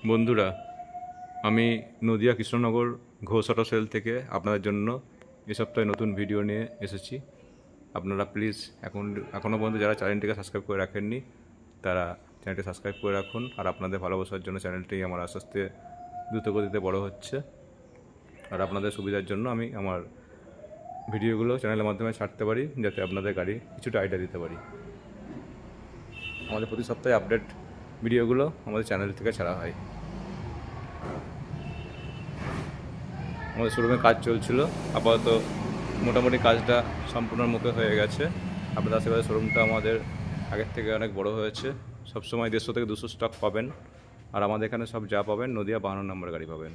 বন্ধুরা, আমি Nadia Krishnanagar Ghosh auto sell থেকে আপনাদের জন্য এ সপ্তাহে নতুন ভিডিও নিয়ে এসেছি। আপনারা প্লিজ এখনও পর্যন্ত যারা চ্যানেলটিকে সাবস্ক্রাইব করে রাখেননি তারা চ্যানেলটি সাবস্ক্রাইব করে রাখুন। আর আপনাদের ভালোবাসার জন্য চ্যানেলটি আমার আস্তে আস্তে দ্রুতগতিতে বড় হচ্ছে। আর আপনাদের সুবিধার জন্য আমি আমার ভিডিওগুলো চ্যানেলের মাধ্যমে ছাড়তে পারি, যাতে আপনাদের গাড়ি কিছুটা আইডিয়া দিতে পারি। আমাদের প্রতি সপ্তাহে আপডেট ভিডিওগুলো আমাদের চ্যানেল থেকে ছাড়া হয়। আমাদের শোরুমে কাজ চলছিল, আপাতত মোটামুটি কাজটা সম্পূর্ণ মুখে হয়ে গেছে। আপনাদের আশেপাশে শোরুমটা আমাদের আগের থেকে অনেক বড় হয়েছে। সবসময় 150 থেকে 200 স্টক পাবেন। আর আমাদের এখানে সব যা পাবেন নদিয়া 52 নম্বর গাড়ি পাবেন।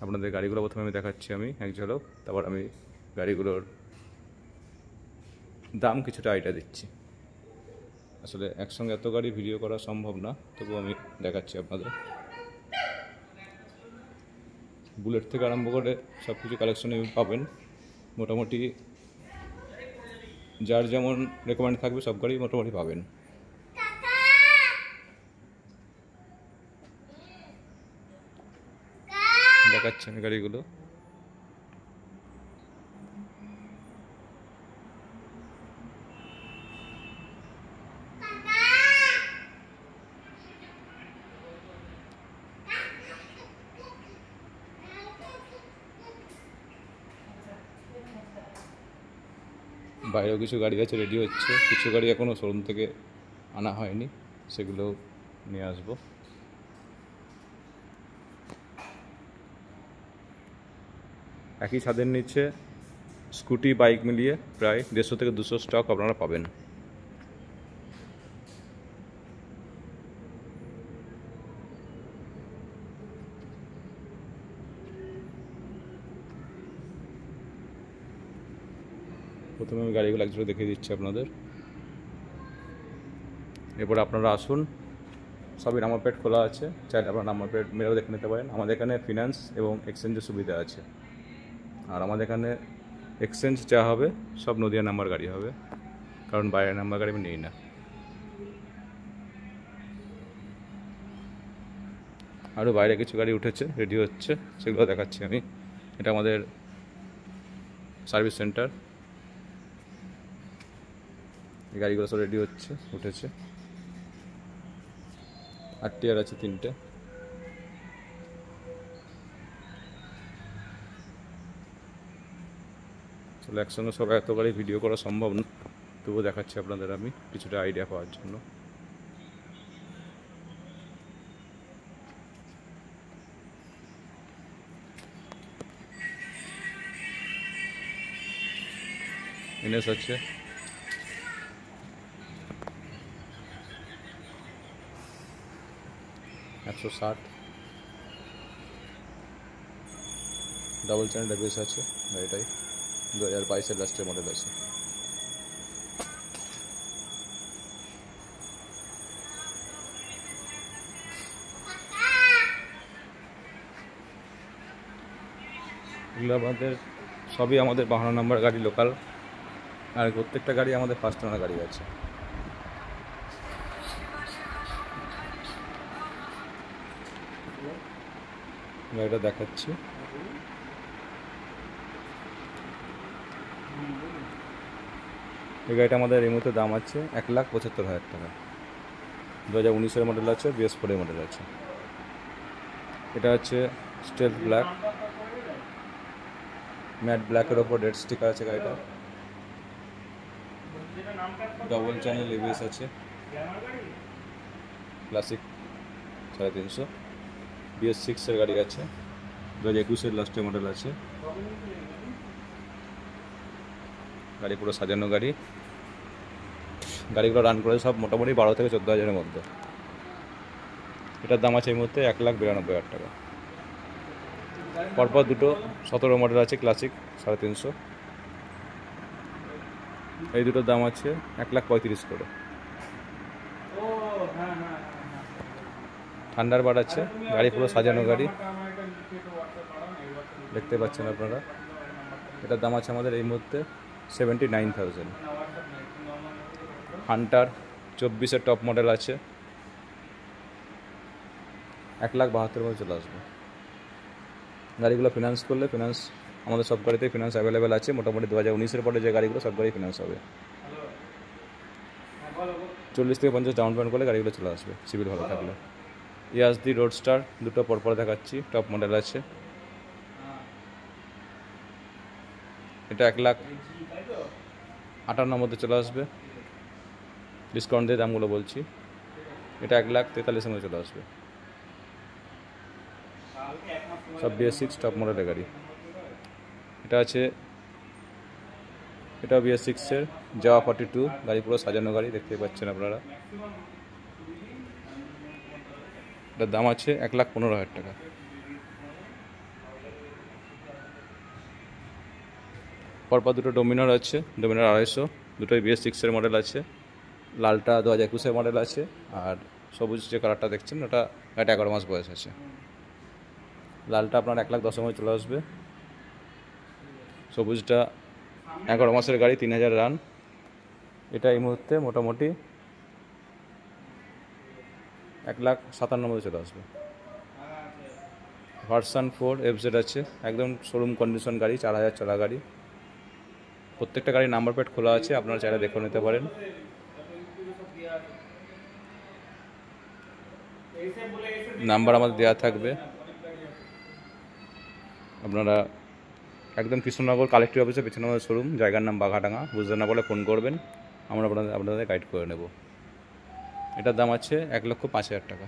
আপনাদের গাড়িগুলো প্রথমে আমি দেখাচ্ছি এক ঝলক, তারপর আমি গাড়িগুলোর দাম কিছুটা আইডিয়া দিচ্ছি। আসলে একসঙ্গে এত গাড়ি ভিডিও করা সম্ভব না, তবু আমি দেখাচ্ছি আপনাদের। বুলেট থেকে আরম্ভ করে সব কিছু কালেকশনে পাবেন। মোটামুটি যার যেমন রেকমেন্ড থাকবে সব গাড়ি মোটামুটি পাবেন। দেখাচ্ছি আমি গাড়িগুলো। বাইরেও কিছু গাড়ি আছে, রেডি হচ্ছে। কিছু গাড়ি এখনও শোরুম থেকে আনা হয়নি, সেগুলো নিয়ে আসবো। একই ছাদের নিচে স্কুটি বাইক মিলিয়ে প্রায় 150 থেকে 200 স্টক আপনারা পাবেন। প্রথমে আমি গাড়িগুলো একজোড়া দেখিয়ে দিচ্ছি আপনাদের। এরপর আপনারা আসুন, সবই নাম্বার প্লেট খোলা আছে, চাইলে আপনারা নাম্বার প্লেট মেরেও দেখে নিতে পারেন। আমাদের এখানে ফিনান্স এবং এক্সচেঞ্জের সুবিধা আছে। আর আমাদের এখানে এক্সচেঞ্জ যা হবে সব নদিয়া নাম্বার গাড়ি হবে, কারণ বাইরের নাম্বার গাড়ি আমি নিই না। আরও বাইরে কিছু গাড়ি উঠেছে, রেডি হচ্ছে, সেগুলো দেখাচ্ছি আমি। এটা আমাদের সার্ভিস সেন্টার। এই গাড়িগুলো সব রেডি হচ্ছে, উঠেছে। আরটিআর আছে 3টে। চলো একসঙ্গে সব এত গাড়ি ভিডিও করা সম্ভব না, তবুও দেখাচ্ছি আপনাদের আমি কিছুটা আইডিয়া পাওয়ার জন্য। এনএস আছে, $160, ডাবল চ্যানেল এবিএস আছে গাড়িটাই। 2022-এর লাস্টের মডেল আছে। এগুলো আমাদের সবই আমাদের 52 নম্বর গাড়ি, লোকাল। আর প্রত্যেকটা গাড়ি আমাদের ফার্স্ট ওনার গাড়ি আছে। গাড়িটা দেখাচ্ছি। এই গাড়িটা আমাদের এই মুহূর্তে দাম আছে 1,75,000 টাকা। 2019-এর মডেল আছে, BS4 মডেল আছে। এটা হচ্ছে স্টেলথ ব্ল্যাক, ম্যাট ব্ল্যাকের ওপর রেড স্টিকার আছে গাড়িটা। ডবল চ্যানেল এবিএস আছে, ক্লাসিক 350। BS6-এর গাড়ি আছে, 2021-এর লাস্টের মডেল আছে। গাড়ি পুরো সাজানো গাড়ি। গাড়িগুলো রান করে সব মোটামুটি 12 থেকে 14,000-এর মধ্যে। এটার দাম আছে এই মুহূর্তে 1,92,000 টাকা। পরপর দুটো 17 মডেল আছে, ক্লাসিক 350। এই দুটোর দাম আছে 1,35,000 করে। থান্ডারবার্ড আছে, গাড়ি পুরো সাজানো গাড়ি, দেখতে পাচ্ছেন আপনারা। এটার দাম আছে আমাদের এই মুহূর্তে 79,000। হান্টার 24-এর টপ মডেল আছে, 1,72,000 মধ্যে চলে আসবে। গাড়িগুলো ফিনান্স করলে ফিনান্স আমাদের সব গাড়িতেই ফিনান্স অ্যাভেলেবেল আছে। মোটামুটি 2019-এর পরে যে গাড়িগুলো সব গাড়ি ফিনান্স হবে। 40 থেকে 50 ডাউন পেমেন্ট করলে গাড়িগুলো চলে আসবে সিভিল ভালো থাকলে। ইয়াজদি রোডস্টার দুটো পরপর দেখাচ্ছি, টপ মডেল আছে। এটা 1,58,000 মধ্যে চলে আসবে, ডিসকাউন্ট দিয়ে দামগুলো বলছি। এটা 1,43,000 মধ্যে চলে আসবে। সব BS6 টপ মডেলের গাড়ি। এটা আছে, এটা BS6-এর জাভা 42 গাড়ি, পুরো সাজানো গাড়ি, দেখতে পাচ্ছেন আপনারা। এটার দাম আছে 1,15,000 টাকা। পরপর দুটো ডোমিনার আছে, ডোমিনার 250, দুটোই BS6-এর মডেল আছে। লালটা 2021-এর মডেল আছে, আর সবুজ যে কালারটা দেখছেন ওটা 11 মাস বয়স আছে। লালটা আপনার 1,10,000 মধ্যে চলে আসবে। সবুজটা 11 মাসের গাড়ি, 3,000 রান। এটা এই মুহূর্তে মোটামুটি 1,57,000 মধ্যে চলে আসবে। ভার্সন 4 FZ আছে, একদম শোরুম কন্ডিশন গাড়ি, 4,000 চলা গাড়ি। প্রত্যেকটা গাড়ির নাম্বার প্লেট খোলা আছে, আপনারা চাইলে দেখে নিতে পারেন। নাম্বার আমাদের দেওয়া থাকবে। আপনারা একদম কৃষ্ণনগর কালেক্টর অফিসের পেছনে আমাদের শোরুম, জায়গার নাম বাঘাডাঙ্গা। বুঝতে না পারলে ফোন করবেন, আমরা আপনাদের গাইড করে নেব। এটার দাম আছে 1,05,000 টাকা।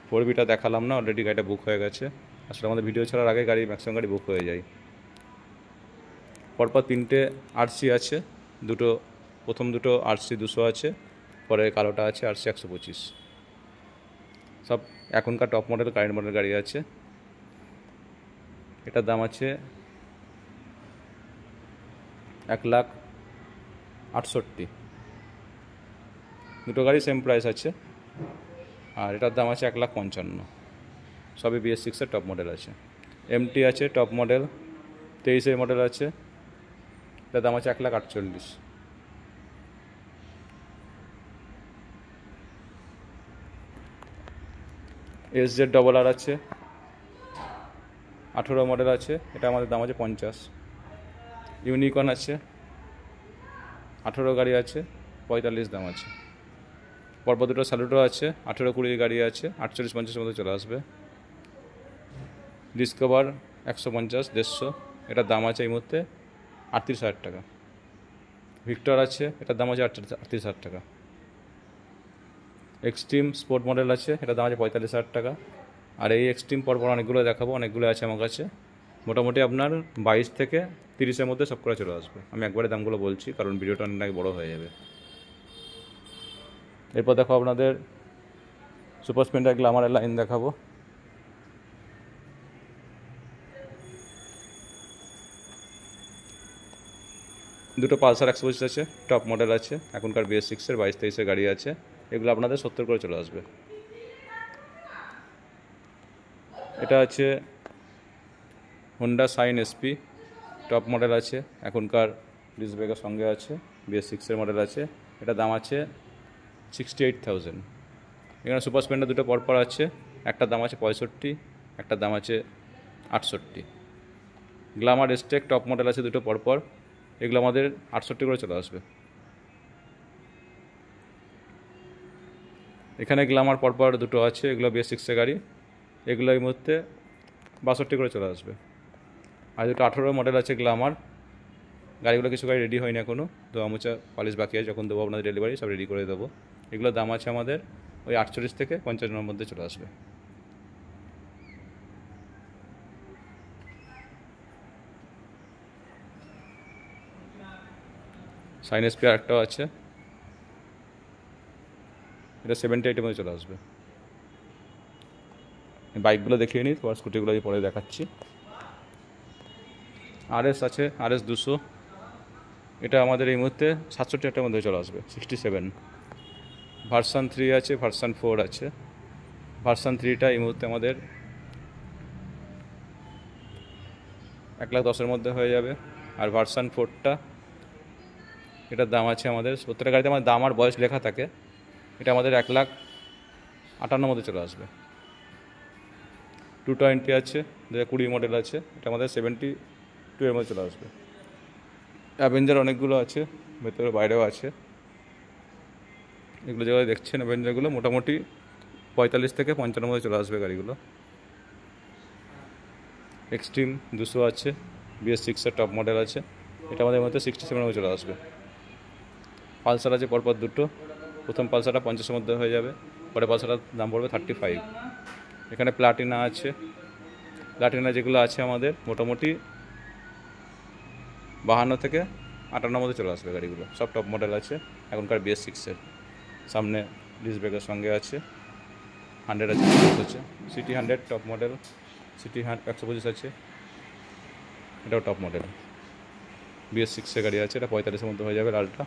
4Bটা দেখালাম না, অলরেডি গাড়িটা বুক হয়ে গেছে। আসলে আমাদের ভিডিও ছাড়ার আগে গাড়ি ম্যাক্সিমাম গাড়ি বুক হয়ে যায়। পরপর 3টে RC আছে, প্রথম দুটো RC 200 আছে, পরে কালোটা আছে RC 125। সব এখনকার টপ মডেল কারেন্ট মডেল গাড়ি আছে। এটার দাম আছে 1,68,000। দুটো গাড়ি সেম প্রাইস আছে। আর এটার দাম আছে 1,55,000। সবই BS6-এর টপ মডেল আছে। MT আছে টপ মডেল, 23-এর মডেল আছে, এটার দাম আছে 1,48,000। SZ-RR আছে, 18 মডেল আছে, এটা আমাদের দাম আছে 50। ইউনিকর্ন আছে, 18 গাড়ি আছে, 45 দাম আছে। পরপর দুটো স্যালুটো আছে, 18-20 গাড়ি আছে, 48-50-এর মধ্যে চলে আসবে। ডিসকভার 150, 150, এটার দাম আছে এই মুহূর্তে 38,000 টাকা। ভিক্টর আছে, এটার দাম আছে 38,000 টাকা। এক্সট্রিম স্পোর্ট মডেল আছে, এটার দাম আছে 45,000 টাকা। আর এই এক্সট্রিম পরপর অনেকগুলো দেখাবো, অনেকগুলো আছে আমার কাছে। মোটামুটি আপনার 22 থেকে 30-এর মধ্যে সব করে চলে আসবে। আমি একবারে দামগুলো বলছি কারণ ভিডিওটা অনেক বড় হয়ে যাবে। এরপর দেখো আপনাদের সুপার স্প্লেন্ডার গ্ল্যামারের লাইন দেখাবো। দুটো পালসার 125 আছে, টপ মডেল আছে, এখনকার BS6-এর 22-23-এর গাড়ি আছে। এগুলো আপনাদের 70 করে চলে আসবে। এটা আছে Honda Shine SP, top model আছে, এখনকার ডিস্ক ব্রেকের সঙ্গে আছে, BS6-এর মডেল আছে। এটা দাম আছে 68,000। এখানে সুপার স্প্লেন্ডার দুটো পরপর আছে, একটার দাম আছে 65, একটার দাম আছে 68। গ্ল্যামার স্টেক টপ মডেল আছে দুটো পরপর, এগুলো আমাদের 68 করে চলে আসবে। এখানে গ্ল্যামার পরপর দুটো আছে, এগুলো BS6-এর গাড়ি, এগুলো এই মুহূর্তে 62 করে চলে আসবে। আর দুটো 18 মডেল আছে গ্ল্যামার, গাড়িগুলো কিছু গাড়ি রেডি হয়নি এখনও, দোয়া মোচা পালিশ বাকি আছে, যখন দেবো আপনাদের ডেলিভারি সব রেডি করে দেবো। এগুলোর দাম আছে আমাদের ওই 48 থেকে 55-এর মধ্যে চলে আসবে। সাইন SP আরেকটাও আছে, এটা 78-এর মধ্যে চলে আসবে। বাইকগুলো দেখিয়ে নিই, তোমার স্কুটিগুলো পরে দেখাচ্ছি। RS আছে, RS 200, এটা আমাদের এই মুহূর্তে 67-এর মধ্যে চলে আসবে, 67। ভার্সন 3 আছে, ভার্সন 4 আছে। ভার্সন 3টা এই মুহূর্তে আমাদের 1,10,000-এর মধ্যে হয়ে যাবে। আর ভার্সন 4টা, এটার দাম আছে আমাদের 70 গাড়িতে আমার দাম আর বয়স লেখা থাকে, এটা আমাদের 1,00,000 58 মধ্যে চলে আসবে। 220 আছে, 2020 মডেল আছে, এটা আমাদের 72 এর মধ্যে চলে আসবে। অ্যাভেঞ্জার অনেকগুলো আছে, ভেতরে বাইরেও আছে। এগুলো যেগুলো দেখছেন অ্যাভেঞ্জারগুলো মোটামুটি 45 থেকে 55 মধ্যে চলে আসবে গাড়িগুলো। এক্সট্রিম 200 আছে, BS6 এর টপ মডেল আছে, এটা আমাদের মধ্যে 67 মধ্যে চলে আসবে। পালসার আছে পরপর দুটো, প্রথম পালসারটা 50 মধ্যে হয়ে যাবে, পরে পালসারটার দাম পড়বে 35। এখানে প্লাটিনা আছে, প্লাটিনা যেগুলো আছে আমাদের মোটামুটি 52 থেকে 58 মধ্যে চলে আসবে গাড়িগুলো, সব টপ মডেল আছে এখনকার BS6 এর। সামনে ডিস্ক ব্রেকের সঙ্গে আছে, 100 আছে, সিটি 100 টপ মডেল, সিটি 125 আছে, এটাও টপ মডেল। BS6 এর গাড়ি আছে, এটা 45 এর মধ্যে হয়ে যাবে লালটা,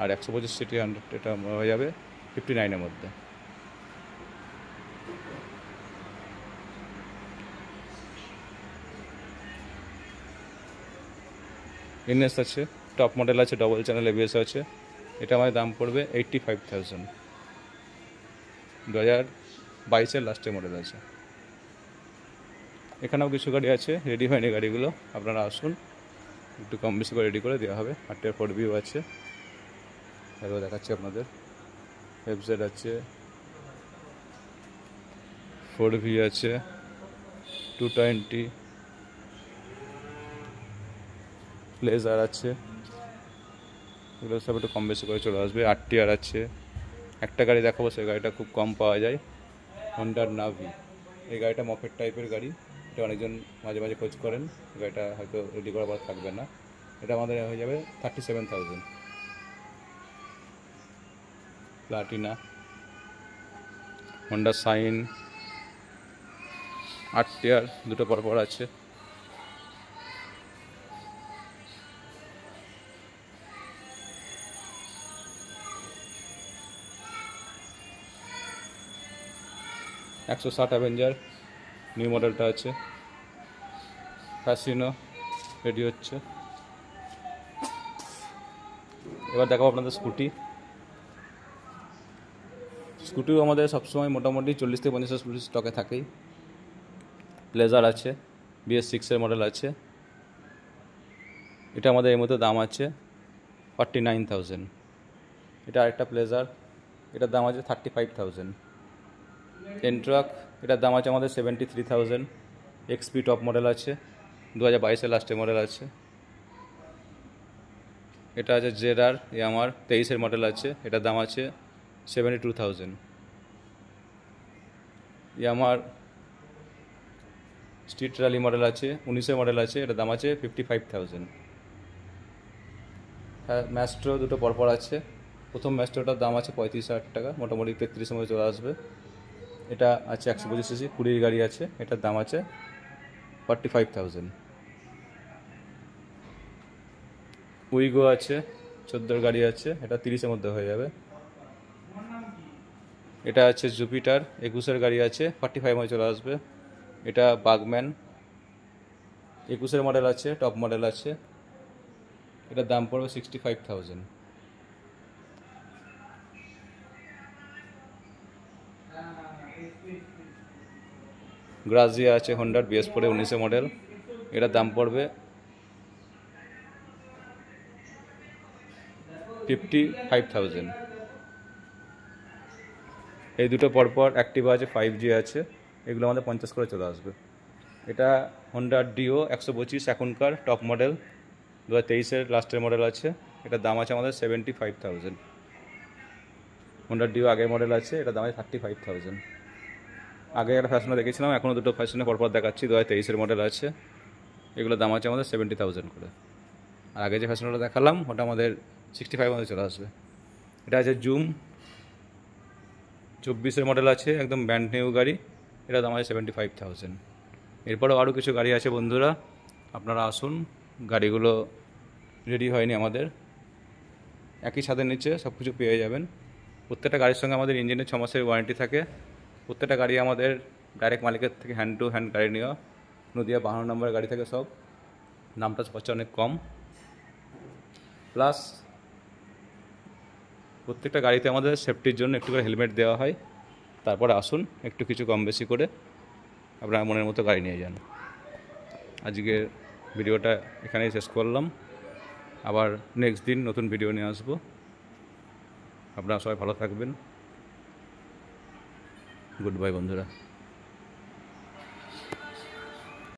আর 125 সিটি 100 এটা হয়ে যাবে 59 এর মধ্যে। NS আছে, টপ মডেল আছে, ডবল চ্যানেল ABS আছে, এটা আমাদের দাম পড়বে 85,000, 2022 লাস্টের মডেল আছে। এখানেও কিছু গাড়ি আছে, রেডি হয়নি গাড়িগুলো, আপনারা আসুন, একটু কম বেশি করে রেডি করে দেওয়া হবে। 8 4V আছে, এগুলো দেখাচ্ছি আপনাদের। FZ আছে, 4V আছে, 220, প্লেজার আছে, এগুলো সব একটু কম বেশি করে চলে আসবে। RTR আছে, একটা গাড়ি দেখাবো, সেই গাড়িটা খুব কম পাওয়া যায়, হন্ডার নাভি। এই গাড়িটা মফেট টাইপের গাড়ি, এটা অনেকজন মাঝে মাঝে খোঁজ করেন, গাড়িটা হয়তো রেডি করার পর থাকবে না, এটা আমাদের হয়ে যাবে 37,000। প্লাটিনা, হন্ডা সাইন, RTR দুটো পরপর আছে। $160 অ্যাভেঞ্জার নিউ মডেলটা আছে। ফ্যাসিনো রেডি হচ্ছে। এবার দেখাবো আপনাদের স্কুটি। স্কুটিও আমাদের সবসময় মোটামুটি 40 থেকে 50 স্কুটি স্টকে থাকেই। প্লেজার আছে, BS6 এর মডেল আছে, এটা আমাদের এর মধ্যে দাম আছে 49,000। এটা আরেকটা প্লেজার, এটার দাম আছে 35,000। এন্ট্রাক, এটার দাম আছে আমাদের 73,000। XP টপ মডেল আছে, 2022 লাস্টের মডেল আছে। এটা আছে ZR, এ আমার 23 মডেল আছে, এটার দাম আছে 72,000। এ আমার স্ট্রিট র্যালি মডেল আছে, 19 মডেল আছে, এটার দাম আছে 55,000। হ্যাঁ, ম্যাস্ট্রো দুটো পরপর আছে, প্রথম ম্যাস্ট্রোটার দাম আছে 35,000 টাকা, মোটামুটি 33 মধ্যে চলে আসবে। এটা আছে 125 সিসি 20 গাড়ি আছে, এটার দাম আছে 45,000। উইগো আছে, 14 গাড়ি আছে, এটা 30 মধ্যে হয়ে যাবে। এটা আছে জুপিটার, 21 গাড়ি আছে, 45 মধ্যে চলে আসবে। এটা বাগম্যান, 21 মডেল আছে, টপ মডেল আছে, এটার দাম পড়বে 65,000। গ্রাজিয়া আছে হন্ডার, BS4 19 মডেল, এটার দাম পড়বে 55,000। এই দুটো পরপর অ্যাক্টিভা আছে, 5G আছে, এগুলো আমাদের 50 করে চলে আসবে। এটা হন্ডার ডিও 125 এখনকার টপ মডেল, 2023 লাস্টের মডেল আছে, এটার দাম আছে আমাদের 75,000। হন্ডার ডিও আগের মডেল আছে, এটার দাম আছে 35,000। আগে একটা ফ্যাশনে দেখেছিলাম, এখনও দুটো ফ্যাশনে পরপর দেখাচ্ছি, 2023 মডেল আছে, এগুলোর দাম আছে আমাদের 70,000 করে। আর আগে যে ফ্যাশনটা দেখালাম ওটা আমাদের 65 মধ্যে চলে আসবে। এটা আছে জুম, 24 মডেল আছে, একদম ব্র্যান্ড নিউ গাড়ি, এটা দাম আছে 75,000। এরপরেও আরও কিছু গাড়ি আছে বন্ধুরা, আপনারা আসুন, গাড়িগুলো রেডি হয়নি আমাদের, একই ছাদের নিচে সব কিছু পেয়ে যাবেন। প্রত্যেকটা গাড়ির সঙ্গে আমাদের ইঞ্জিনের 6 মাসের ওয়ারেন্টি থাকে। প্রত্যেকটা গাড়ি আমাদের ডাইরেক্ট মালিকের থেকে হ্যান্ড টু হ্যান্ড গাড়ি নেওয়া, নদিয়া 52 নম্বরের গাড়ি থেকে সব, দামটা খরচা অনেক কম। প্লাস প্রত্যেকটা গাড়িতে আমাদের সেফটির জন্য একটু করে হেলমেট দেওয়া হয়, তারপরে আসুন, একটু কিছু কম বেশি করে আপনার মনের মতো গাড়ি নিয়ে যান। আজকের ভিডিওটা এখানেই শেষ করলাম। আবার নেক্সট দিন নতুন ভিডিও নিয়ে আসবো। আপনারা সবাই ভালো থাকবেন। গুড বাই বন্ধুরা।